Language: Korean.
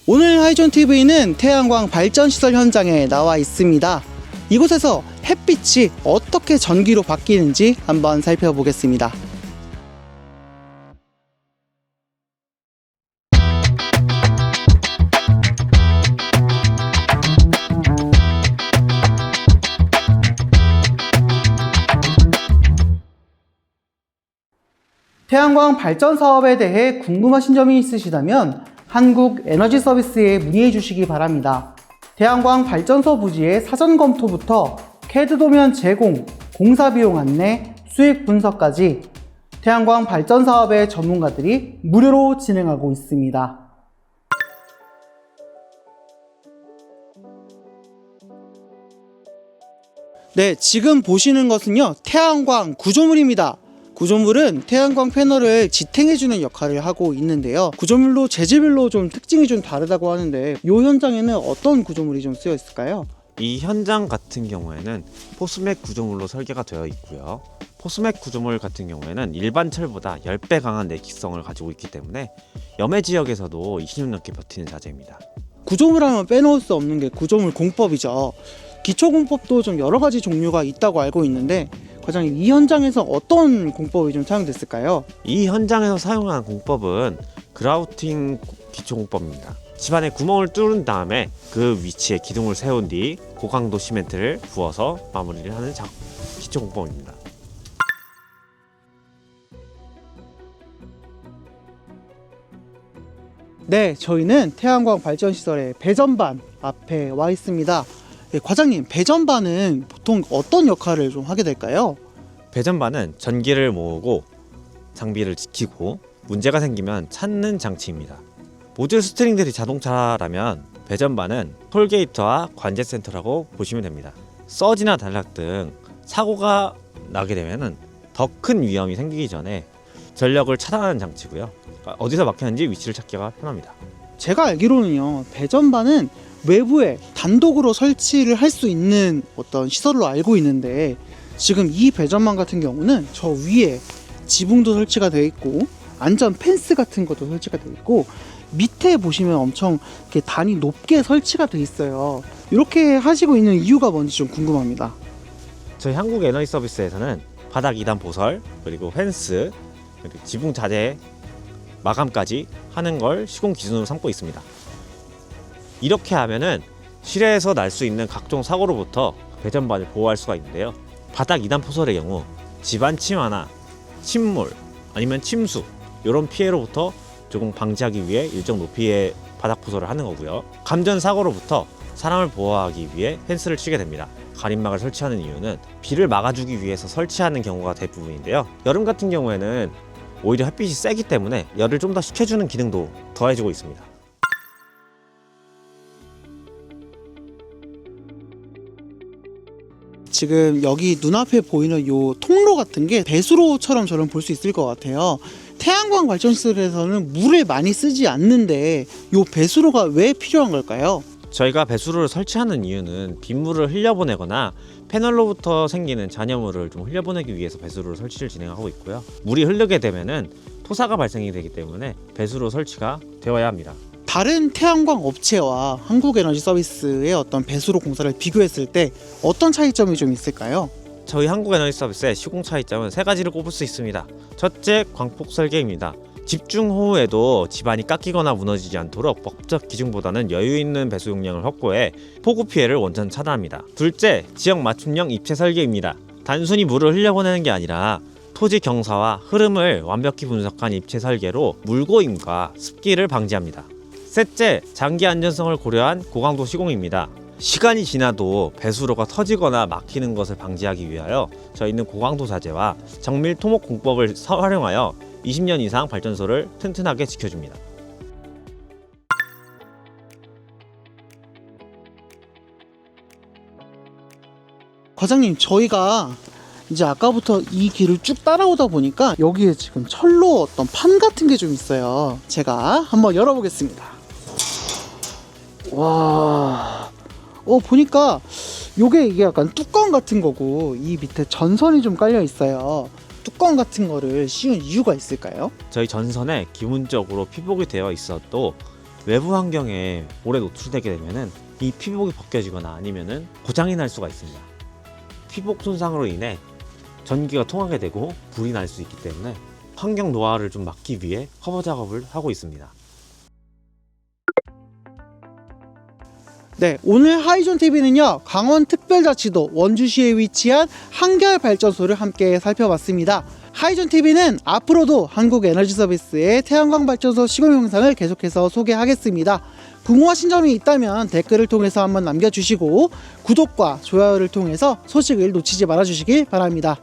오늘 하이존TV는 태양광 발전시설 현장에 나와 있습니다. 이곳에서 햇빛이 어떻게 전기로 바뀌는지 한번 살펴보겠습니다. 태양광 발전 사업에 대해 궁금하신 점이 있으시다면 한국에너지서비스에 문의해 주시기 바랍니다. 태양광 발전소 부지의 사전 검토부터 CAD 도면 제공, 공사 비용 안내, 수익 분석까지 태양광 발전 사업의 전문가들이 무료로 진행하고 있습니다. 네, 지금 보시는 것은요, 태양광 구조물입니다. 구조물은 태양광 패널을 지탱해주는 역할을 하고 있는데요. 구조물로 재질별로 좀 특징이 좀 다르다고 하는데 이 현장에는 어떤 구조물이 좀 쓰여 있을까요? 이 현장 같은 경우에는 포스맥 구조물로 설계가 되어 있고요. 포스맥 구조물 같은 경우에는 일반 철보다 10배 강한 내기성을 가지고 있기 때문에 염해 지역에서도 20년 넘게 버티는 자재입니다. 구조물 하면 빼놓을 수 없는 게 구조물 공법이죠. 기초공법도 좀 여러 가지 종류가 있다고 알고 있는데 과장님, 이 현장에서 어떤 공법이 좀 사용됐을까요? 이 현장에서 사용한 공법은 그라우팅 기초공법입니다. 집안에 구멍을 뚫은 다음에 그 위치에 기둥을 세운 뒤 고강도 시멘트를 부어서 마무리를 하는 기초공법입니다. 네, 저희는 태양광 발전시설의 배전반 앞에 와 있습니다. 네, 과장님, 배전반은 보통 어떤 역할을 좀 하게 될까요? 배전반은 전기를 모으고 장비를 지키고 문제가 생기면 찾는 장치입니다. 모듈 스트링들이 자동차라면 배전반은 톨게이트와 관제 센터라고 보시면 됩니다. 서지나 단락 등 사고가 나게 되면 더 큰 위험이 생기기 전에 전력을 차단하는 장치고요. 어디서 막혔는지 위치를 찾기가 편합니다. 제가 알기로는요, 배전반은 외부에 단독으로 설치를 할 수 있는 어떤 시설로 알고 있는데 지금 이 배전반 같은 경우는 저 위에 지붕도 설치가 되어 있고 안전 펜스 같은 것도 설치가 되어 있고 밑에 보시면 엄청 이렇게 단이 높게 설치가 되어 있어요. 이렇게 하시고 있는 이유가 뭔지 좀 궁금합니다. 저희 한국에너지서비스에서는 바닥 2단 보설, 그리고 펜스, 그리고 지붕 자재 마감까지 하는 걸 시공 기준으로 삼고 있습니다. 이렇게 하면은 실내에서 날 수 있는 각종 사고로부터 배전반을 보호할 수가 있는데요. 바닥 2단 포설의 경우 집안 침하나 침몰 아니면 침수 이런 피해로부터 조금 방지하기 위해 일정 높이의 바닥 포설을 하는 거고요. 감전 사고로부터 사람을 보호하기 위해 펜스를 치게 됩니다. 가림막을 설치하는 이유는 비를 막아주기 위해서 설치하는 경우가 대부분인데요. 여름 같은 경우에는 오히려 햇빛이 세기 때문에 열을 좀 더 식혀주는 기능도 더해지고 있습니다. 지금 여기 눈앞에 보이는 요 통로 같은 게 배수로처럼 저는 볼 수 있을 것 같아요. 태양광 발전시설에서는 물을 많이 쓰지 않는데 요 배수로가 왜 필요한 걸까요? 저희가 배수로를 설치하는 이유는 빗물을 흘려보내거나 패널로부터 생기는 잔여물을 좀 흘려보내기 위해서 배수로 설치를 진행하고 있고요. 물이 흐르게 되면은 토사가 발생이 되기 때문에 배수로 설치가 되어야 합니다. 다른 태양광 업체와 한국에너지서비스의 어떤 배수로 공사를 비교했을 때 어떤 차이점이 좀 있을까요? 저희 한국에너지서비스의 시공 차이점은 세 가지를 꼽을 수 있습니다. 첫째, 광폭 설계입니다. 집중호우에도 집안이 깎이거나 무너지지 않도록 법적 기준보다는 여유 있는 배수 용량을 확보해 폭우 피해를 원천 차단합니다. 둘째, 지역 맞춤형 입체 설계입니다. 단순히 물을 흘려보내는 게 아니라 토지 경사와 흐름을 완벽히 분석한 입체 설계로 물고임과 습기를 방지합니다. 셋째, 장기 안전성을 고려한 고강도 시공입니다. 시간이 지나도 배수로가 터지거나 막히는 것을 방지하기 위하여 저희는 고강도 자재와 정밀 토목 공법을 활용하여 20년 이상 발전소를 튼튼하게 지켜줍니다. 과장님, 저희가 이제 아까부터 이 길을 쭉 따라오다 보니까 여기에 지금 철로 어떤 판 같은 게 좀 있어요. 제가 한번 열어보겠습니다. 와, 보니까 이게 약간 뚜껑 같은 거고 이 밑에 전선이 좀 깔려 있어요. 뚜껑 같은 거를 씌운 이유가 있을까요? 저희 전선에 기본적으로 피복이 되어 있어도 외부 환경에 오래 노출되게 되면은 이 피복이 벗겨지거나 아니면은 고장이 날 수가 있습니다. 피복 손상으로 인해 전기가 통하게 되고 불이 날 수 있기 때문에 환경 노화를 좀 막기 위해 커버 작업을 하고 있습니다. 네, 오늘 하이존 TV는요, 강원 특별자치도 원주시에 위치한 한결발전소를 함께 살펴봤습니다. 하이존 TV는 앞으로도 한국에너지서비스의 태양광 발전소 시공 영상을 계속해서 소개하겠습니다. 궁금하신 점이 있다면 댓글을 통해서 한번 남겨주시고 구독과 좋아요를 통해서 소식을 놓치지 말아주시길 바랍니다.